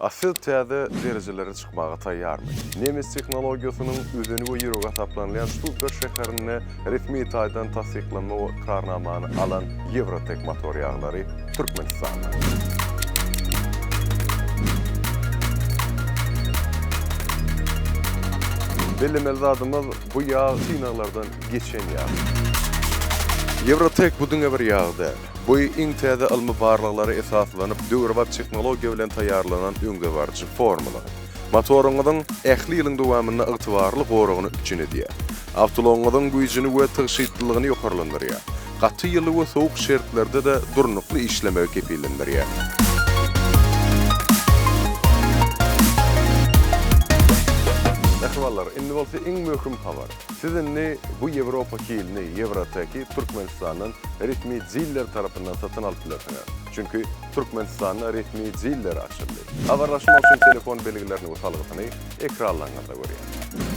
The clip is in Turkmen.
Asil täze derejelere çıkmaga taýýarmy? Nemes teknologiýasynyň özüni we ýürege taplanýan Stuttgart şäherine resmi taýdan tasdiklanma karnamany alan Eurotek motor ýaglary Türkmenistanda. Bilimeli adımız bu yağ sinaglardan geçen yağ. Eurotek bu düňe bir yağ däl. Bu iň täze ilmi barlyklary esaslanyp döwrewap teknologiýa bilen taýýarlanan öňde barjy formula. Motoruňyň ähli ýylyň dowamyna ygtybarly gorugyny üçin edýär. Awtoloňyň güýjüni we tygyşytlygyny ýokarlandyrýar. Gaty ýyly we sowuk şertlerde de durnukly işleme kepillendirýär. Nähwalar, indi bolsa iň möhüm habar. Sizinni bu Ýewropa kilini, Euroteki Türkmenistanyň resmi jiller tarapyndan satyn alyp bilersiňiz. Çünki Türkmenistanyň resmi jiller açyldy. Habarlaşma üçin telefon belgilerini usalgyny ekranlarynda görýär.